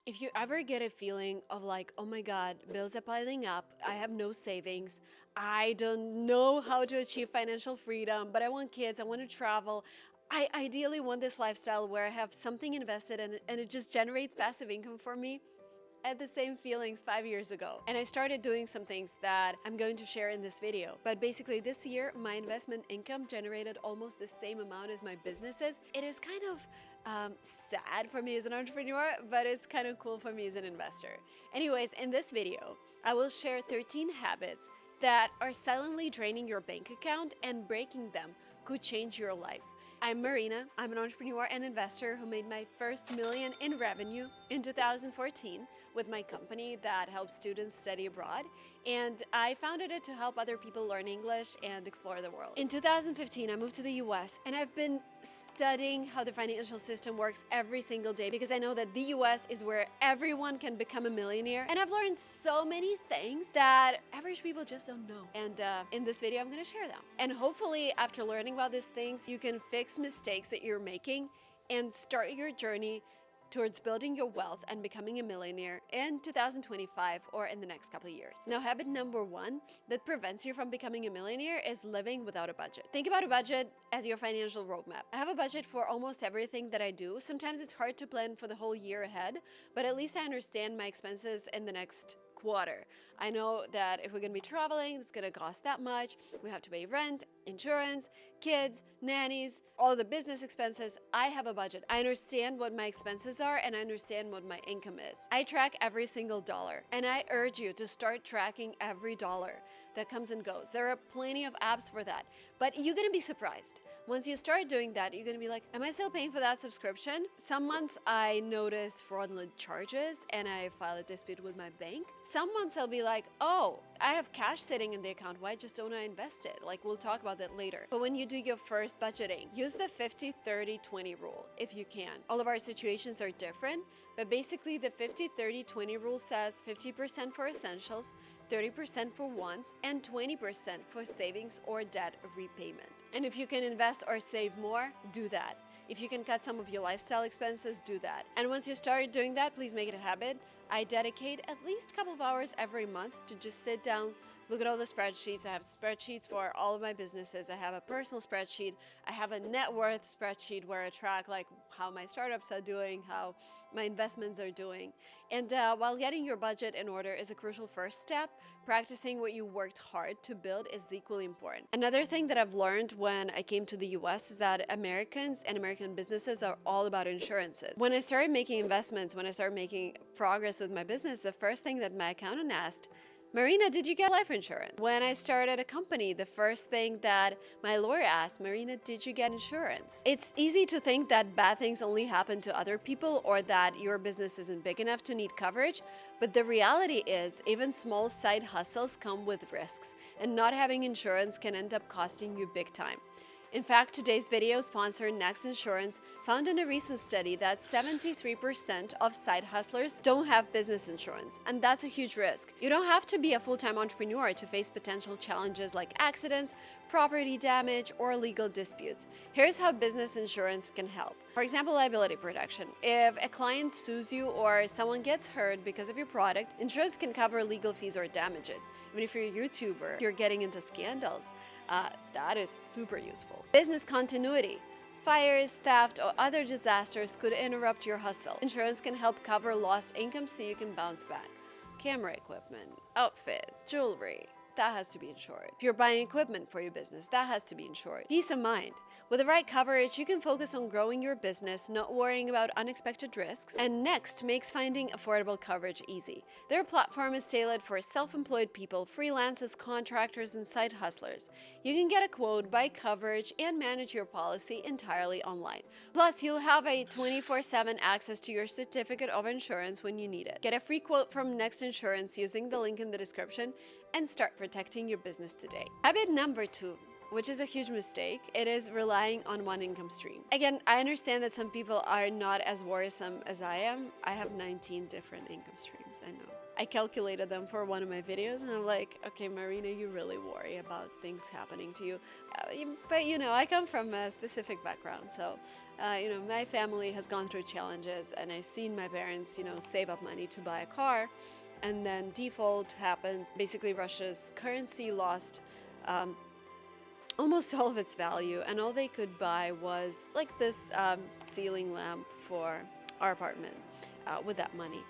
If you ever get a feeling of like, oh my God, bills are piling up, I have no savings, I don't know how to achieve financial freedom, but I want kids, I want to travel. I ideally want this lifestyle where I have something invested and it just generates passive income for me. I had the same feelings 5 years ago. And I started doing some things that I'm going to share in this video. But basically this year, my investment income generated almost the same amount as my businesses. It is kind of sad for me as an entrepreneur, but it's kind of cool for me as an investor. Anyways, in this video, I will share 13 habits that are silently draining your bank account, and breaking them could change your life. I'm Marina. I'm an entrepreneur and investor who made my first million in revenue in 2014 with my company that helps students study abroad. And I founded it to help other people learn English and explore the world. In 2015, I moved to the US, and I've been studying how the financial system works every single day because I know that the US is where everyone can become a millionaire. And I've learned so many things that average people just don't know. And in this video, I'm going to share them. And hopefully, after learning about these things, you can fix mistakes that you're making and start your journey towards building your wealth and becoming a millionaire in 2025 or in the next couple of years. Now, habit number one that prevents you from becoming a millionaire is living without a budget. Think about a budget as your financial roadmap. I have a budget for almost everything that I do. Sometimes it's hard to plan for the whole year ahead, but at least I understand my expenses in the next quarter. I know that if we're going to be traveling, it's going to cost that much. We have to pay rent, insurance, kids, nannies, all the business expenses. I have a budget. I understand what my expenses are, and I understand what my income is. I track every single dollar, and I urge you to start tracking every dollar that comes and goes. There are plenty of apps for that, but you're going to be surprised. Once you start doing that, you're going to be like, am I still paying for that subscription? Some months I notice fraudulent charges and I file a dispute with my bank. Some months I'll be like, oh, I have cash sitting in the account. Why just don't I invest it? Like, we'll talk about that later. But when you do your first budgeting, use the 50-30-20 rule if you can. All of our situations are different, but basically the 50-30-20 rule says 50% for essentials, 30% for wants, and 20% for savings or debt repayment. And if you can invest or save more, do that. If you can cut some of your lifestyle expenses, do that. And once you start doing that, please make it a habit. I dedicate at least a couple of hours every month to just sit down, look at all the spreadsheets. I have spreadsheets for all of my businesses. I have a personal spreadsheet. I have a net worth spreadsheet where I track like how my startups are doing, how my investments are doing. And while getting your budget in order is a crucial first step, practicing what you worked hard to build is equally important. Another thing that I've learned when I came to the US is that Americans and American businesses are all about insurances. When I started making investments, when I started making progress with my business, the first thing that my accountant asked, Marina, did you get life insurance? When I started a company, the first thing that my lawyer asked, Marina, did you get insurance? It's easy to think that bad things only happen to other people or that your business isn't big enough to need coverage, but the reality is even small side hustles come with risks, and not having insurance can end up costing you big time. In fact, today's video sponsor, Next Insurance, found in a recent study that 73% of side hustlers don't have business insurance, and that's a huge risk. You don't have to be a full-time entrepreneur to face potential challenges like accidents, property damage, or legal disputes. Here's how business insurance can help. For example, liability protection. If a client sues you or someone gets hurt because of your product, insurance can cover legal fees or damages. Even if you're a YouTuber, you're getting into scandals. That is super useful. Business continuity. Fires, theft, or other disasters could interrupt your hustle. Insurance can help cover lost income so you can bounce back. Camera equipment, outfits, jewelry. That has to be insured. If you're buying equipment for your business, that has to be insured. Peace of mind. With the right coverage, you can focus on growing your business, not worrying about unexpected risks. And Next makes finding affordable coverage easy. Their platform is tailored for self-employed people, freelancers, contractors, and side hustlers. You can get a quote, buy coverage, and manage your policy entirely online. Plus, you'll have a 24/7 access to your certificate of insurance when you need it. Get a free quote from Next Insurance using the link in the description and start protecting your business today. Habit number 2. which is a huge mistake. It is relying on one income stream. Again, I understand that some people are not as worrisome as I am. I have 19 different income streams, I know. I calculated them for one of my videos and I'm like, okay, Marina, you really worry about things happening to you. But you know, I come from a specific background. So, you know, my family has gone through challenges and I've seen my parents, you know, save up money to buy a car, and then default happened. Basically, Russia's currency lost almost all of its value, and all they could buy was like this ceiling lamp for our apartment with that money.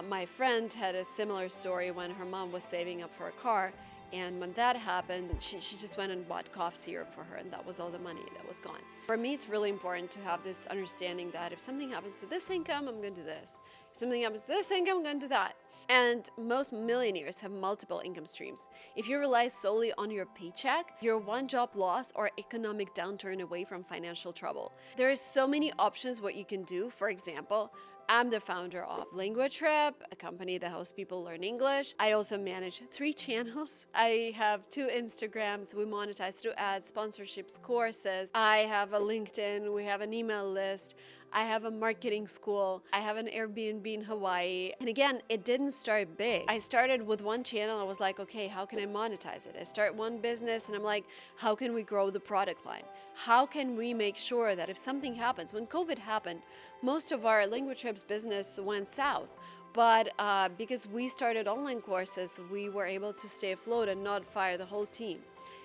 My friend had a similar story when her mom was saving up for a car, and when that happened, she just went and bought cough syrup for her, and that was all the money that was gone. For me, it's really important to have this understanding that if something happens to this income, I'm going to do this. If something happens to this income, I'm going to do that. And most millionaires have multiple income streams. If you rely solely on your paycheck, you're one job loss or economic downturn away from financial trouble. There are so many options what you can do. For example, I'm the founder of Language Trip, a company that helps people learn English. I also manage 3 channels. I have 2 Instagrams. We monetize through ads, sponsorships, courses. I have a LinkedIn. We have an email list. I have a marketing school. I have an Airbnb in Hawaii. And again, it didn't start big. I started with one channel. I was like, okay, how can I monetize it? I start one business and I'm like, how can we grow the product line? How can we make sure that if something happens, when COVID happened, most of our Language Trips business went south. But because we started online courses, we were able to stay afloat and not fire the whole team.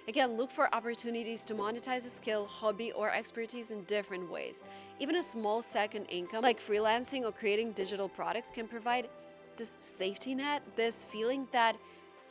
Again, look for opportunities to monetize a skill, hobby, or expertise in different ways. Even a small second income, like freelancing or creating digital products, can provide this safety net, this feeling that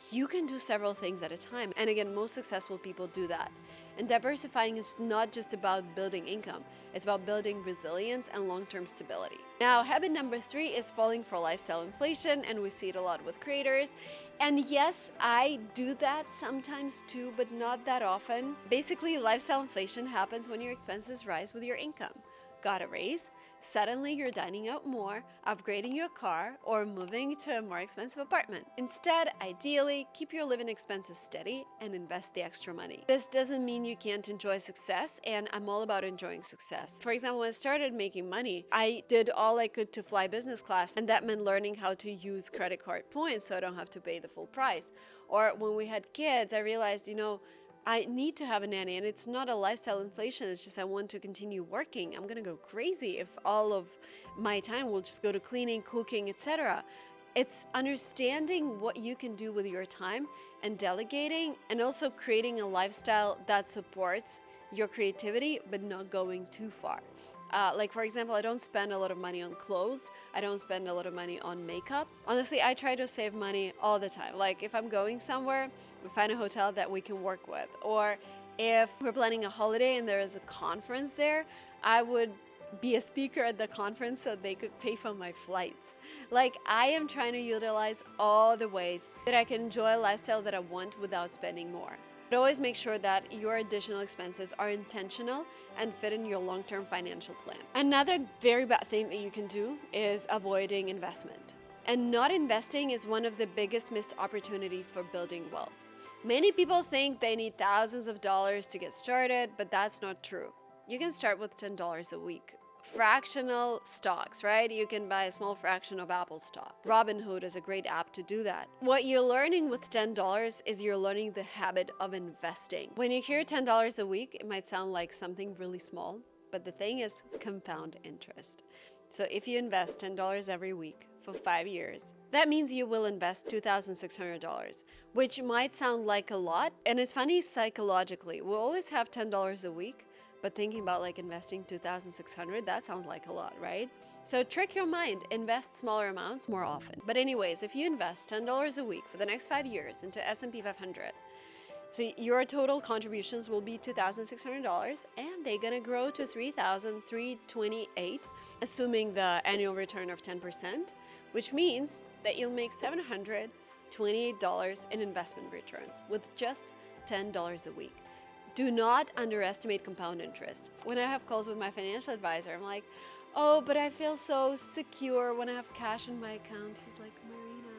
you can do several things at a time. And again, most successful people do that. And diversifying is not just about building income, it's about building resilience and long-term stability. Now, habit number 3 is falling for lifestyle inflation, and we see it a lot with creators. And yes, I do that sometimes too, but not that often. Basically, lifestyle inflation happens when your expenses rise with your income. Got a raise? Suddenly you're dining out more, upgrading your car, or moving to a more expensive apartment. Instead, ideally, keep your living expenses steady and invest the extra money. This doesn't mean you can't enjoy success, and I'm all about enjoying success. For example, when I started making money, I did all I could to fly business class, and that meant learning how to use credit card points so I don't have to pay the full price. Or when we had kids, I realized, you know, I need to have a nanny, and it's not a lifestyle inflation. It's just I want to continue working. I'm going to go crazy if all of my time will just go to cleaning, cooking, etc. It's understanding what you can do with your time and delegating, and also creating a lifestyle that supports your creativity but not going too far. Like, for example, I don't spend a lot of money on clothes. I don't spend a lot of money on makeup. Honestly, I try to save money all the time. Like, if I'm going somewhere, we find a hotel that we can work with. Or if we're planning a holiday and there is a conference there, I would be a speaker at the conference so they could pay for my flights. Like, I am trying to utilize all the ways that I can enjoy a lifestyle that I want without spending more. But always make sure that your additional expenses are intentional and fit in your long-term financial plan. Another very bad thing that you can do is avoiding investment. And not investing is one of the biggest missed opportunities for building wealth. Many people think they need thousands of dollars to get started, but that's not true. You can start with $10 a week. Fractional stocks, right? You can buy a small fraction of Apple stock. Robinhood is a great app to do that. What you're learning with $10 is you're learning the habit of investing. When you hear $10 a week, it might sound like something really small, but the thing is compound interest. So if you invest $10 every week for 5 years, that means you will invest $2,600, which might sound like a lot. And it's funny psychologically, we always have $10 a week, but thinking about like investing $2,600, that sounds like a lot, right? So trick your mind, invest smaller amounts more often. But anyways, if you invest $10 a week for the next 5 years into S&P 500, so your total contributions will be $2,600, and they're gonna grow to $3,328, assuming the annual return of 10%, which means that you'll make $728 in investment returns with just $10 a week. Do not underestimate compound interest. When I have calls with my financial advisor, I'm like, oh, but I feel so secure when I have cash in my account. He's like, Marina,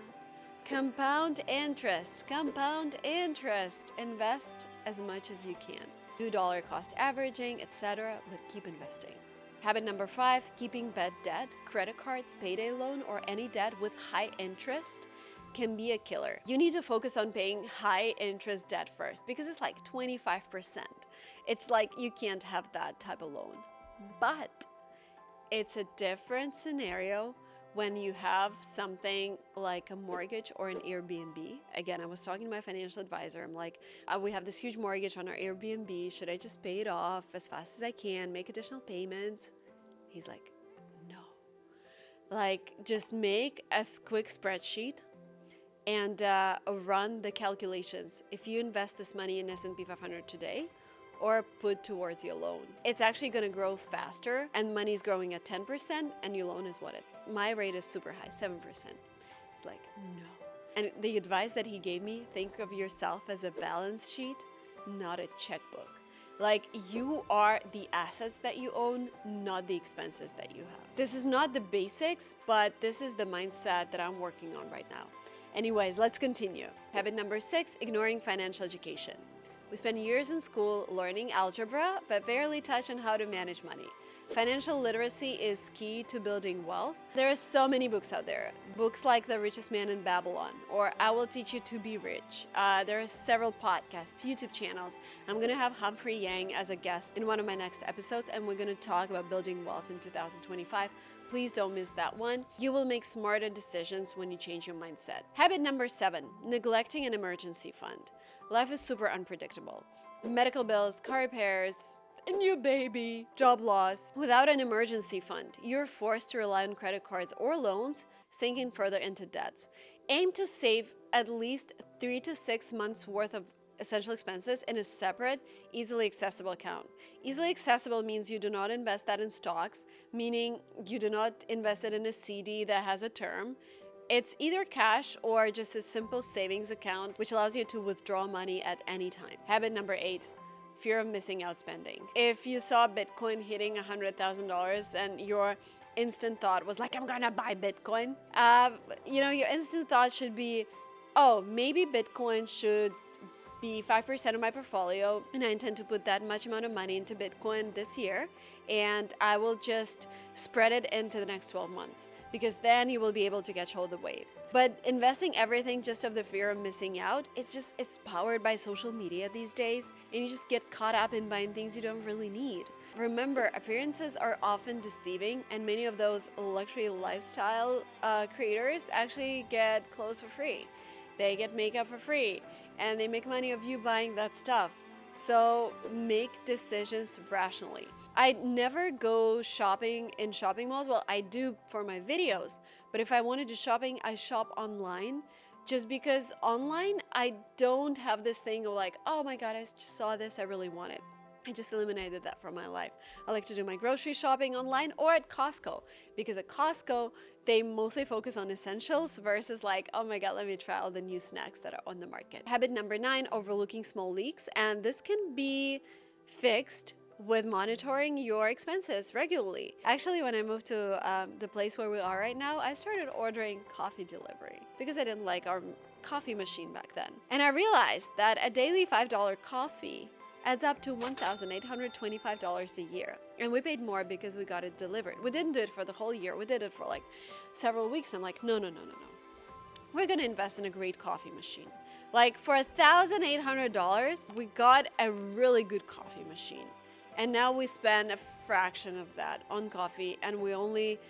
Compound interest, compound interest. Invest as much as you can. Do dollar cost averaging, etc., but keep investing. Habit number 5, keeping bad debt, credit cards, payday loan, or any debt with high interest can be a killer. You need to focus on paying high interest debt first because it's like 25%. It's like you can't have that type of loan. But it's a different scenario when you have something like a mortgage or an Airbnb. Again, I was talking to my financial advisor. I'm like, we have this huge mortgage on our Airbnb. Should I just pay it off as fast as I can, make additional payments? He's like, no. Like, just make a quick spreadsheet and run the calculations. If you invest this money in S&P 500 today, or put towards your loan, it's actually going to grow faster, and money is growing at 10%, and your loan is my rate is super high, 7%. It's like, no. And the advice that he gave me, think of yourself as a balance sheet, not a checkbook. Like, you are the assets that you own, not the expenses that you have. This is not the basics, but this is the mindset that I'm working on right now. Anyways, let's continue. Habit number 6, ignoring financial education. We spend years in school learning algebra, but barely touch on how to manage money. Financial literacy is key to building wealth. There are so many books out there. Books like The Richest Man in Babylon or I Will Teach You to Be Rich. There are several podcasts, YouTube channels. I'm going to have Humphrey Yang as a guest in one of my next episodes, and we're going to talk about building wealth in 2025. Please don't miss that one. You will make smarter decisions when you change your mindset. Habit number 7, neglecting an emergency fund. Life is super unpredictable. Medical bills, car repairs, a new baby, job loss. Without an emergency fund, you're forced to rely on credit cards or loans, sinking further into debts. Aim to save at least 3 to 6 months worth of essential expenses in a separate, easily accessible account. Easily accessible means you do not invest that in stocks, meaning you do not invest it in a CD that has a term. It's either cash or just a simple savings account, which allows you to withdraw money at any time. Habit number 8, fear of missing out spending. If you saw Bitcoin hitting $100,000 and your instant thought was like, I'm gonna buy Bitcoin, your instant thought should be, oh, maybe Bitcoin should be 5% of my portfolio, and I intend to put that much amount of money into Bitcoin this year, and I will just spread it into the next 12 months, because then you will be able to catch all the waves. But investing everything just of the fear of missing out, it's powered by social media these days, and you just get caught up in buying things you don't really need. Remember, appearances are often deceiving, and many of those luxury lifestyle creators actually get clothes for free. They get makeup for free, and they make money of you buying that stuff. So make decisions rationally. I never go shopping in shopping malls. Well, I do for my videos, but if I wanted to shopping, I shop online, just because online I don't have this thing of like, oh my God, I just saw this, I really want it. I just eliminated that from my life. I like to do my grocery shopping online or at Costco, because at Costco, they mostly focus on essentials versus like, oh my God, let me try all the new snacks that are on the market. Habit number 9, overlooking small leaks. And this can be fixed with monitoring your expenses regularly. Actually, when I moved to the place where we are right now, I started ordering coffee delivery because I didn't like our coffee machine back then. And I realized that a daily $5 coffee adds up to $1,825 a year. And we paid more because we got it delivered. We didn't do it for the whole year. We did it for like several weeks. I'm like, no. We're gonna invest in a great coffee machine. Like for $1,800, we got a really good coffee machine. And now we spend a fraction of that on coffee, and we only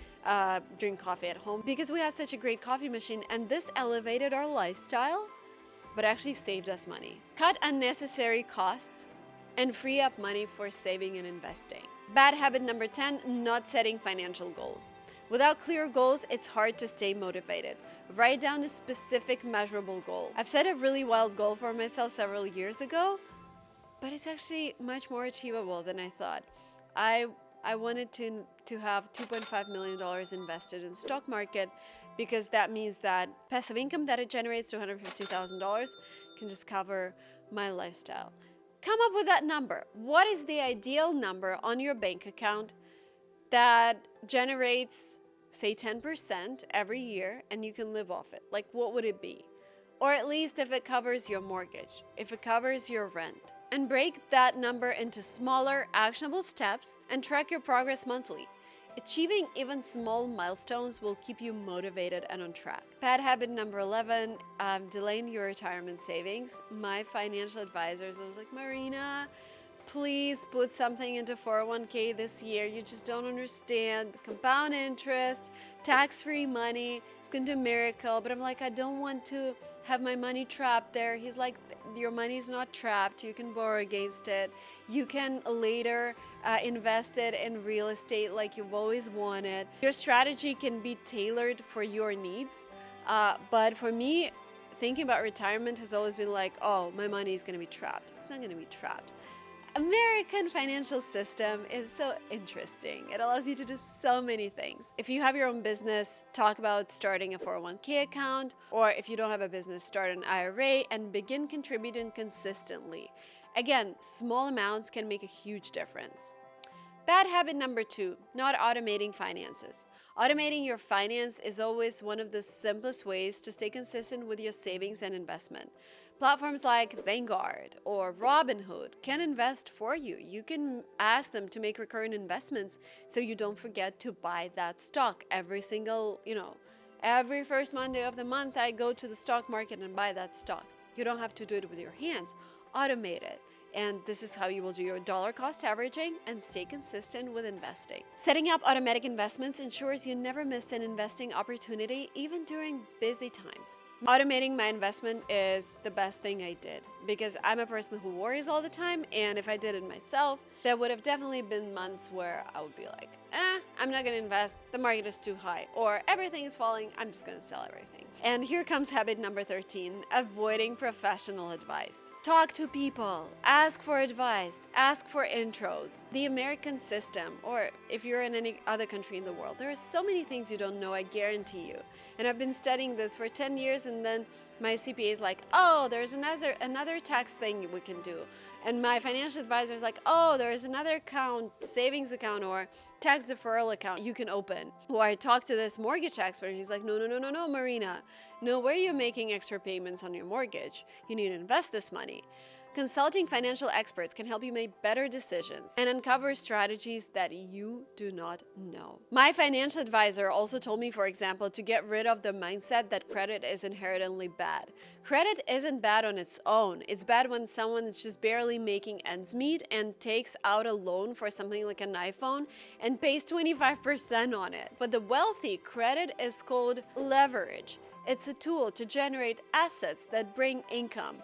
drink coffee at home because we have such a great coffee machine. And this elevated our lifestyle, but actually saved us money. Cut unnecessary costs and free up money for saving and investing. Bad habit number 10, not setting financial goals. Without clear goals, it's hard to stay motivated. Write down a specific measurable goal. I've set a really wild goal for myself several years ago, but it's actually much more achievable than I thought. I wanted to have $2.5 million invested in the stock market, because that means that passive income that it generates, $250,000, can just cover my lifestyle. Come up with that number. What is the ideal number on your bank account that generates say 10% every year, and you can live off it, like what would it be? Or at least if it covers your mortgage, if it covers your rent. And break that number into smaller, actionable steps and track your progress monthly. Achieving even small milestones will keep you motivated and on track. Bad habit number 11, delaying your retirement savings. My financial advisors was like, Marina, please put something into 401k this year. You just don't understand. Compound interest, tax-free money, it's going to do a miracle. But I'm like, I don't want to have my money trapped there. He's like, your money's not trapped. You can borrow against it. You can later invest it in real estate like you've always wanted. Your strategy can be tailored for your needs. But for me, thinking about retirement has always been like, oh, my money is going to be trapped. It's not going to be trapped. American financial system is so interesting. It allows you to do so many things. If you have your own business, talk about starting a 401k account, or if you don't have a business, start an IRA and begin contributing consistently. Again, small amounts can make a huge difference. Bad habit number 2, not automating finances. Automating your finance is always one of the simplest ways to stay consistent with your savings and investment. Platforms like Vanguard or Robinhood can invest for you. You can ask them to make recurring investments so you don't forget to buy that stock every single, every first Monday of the month I go to the stock market and buy that stock. You don't have to do it with your hands. Automate it. And this is how you will do your dollar cost averaging and stay consistent with investing. Setting up automatic investments ensures you never miss an investing opportunity, even during busy times. Automating my investment is the best thing I did because I'm a person who worries all the time, and if I did it myself, there would have definitely been months where I would be like, I'm not going to invest, the market is too high, or everything is falling, I'm just going to sell everything. And here comes habit number 13, avoiding professional advice. Talk to people, ask for advice, ask for intros. The American system, or if you're in any other country in the world, there are so many things you don't know, I guarantee you. And I've been studying this for 10 years, and then my CPA is like, oh, there's another tax thing we can do. And my financial advisor is like, oh, there's another account, savings account or tax deferral account you can open. Or I talked to this mortgage expert, and he's like, no, Marina. No way you're making extra payments on your mortgage. You need to invest this money. Consulting financial experts can help you make better decisions and uncover strategies that you do not know. My financial advisor also told me, for example, to get rid of the mindset that credit is inherently bad. Credit isn't bad on its own. It's bad when someone is just barely making ends meet and takes out a loan for something like an iPhone and pays 25% on it. But the wealthy, credit is called leverage. It's a tool to generate assets that bring income.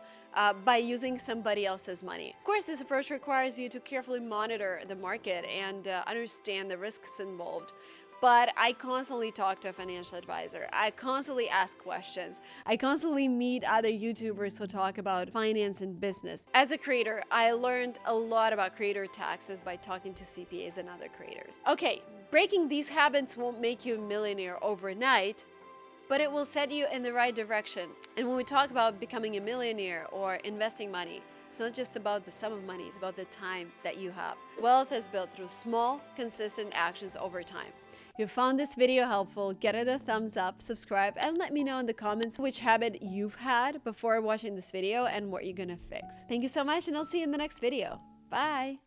By using somebody else's money. Of course, this approach requires you to carefully monitor the market and understand the risks involved. But I constantly talk to a financial advisor. I constantly ask questions. I constantly meet other YouTubers who talk about finance and business. As a creator, I learned a lot about creator taxes by talking to CPAs and other creators. Okay, breaking these habits won't make you a millionaire overnight, but it will set you in the right direction. And when we talk about becoming a millionaire or investing money, it's not just about the sum of money, it's about the time that you have. Wealth is built through small, consistent actions over time. If you found this video helpful, get it a thumbs up, subscribe, and let me know in the comments which habit you've had before watching this video and what you're gonna fix. Thank you so much, and I'll see you in the next video. Bye!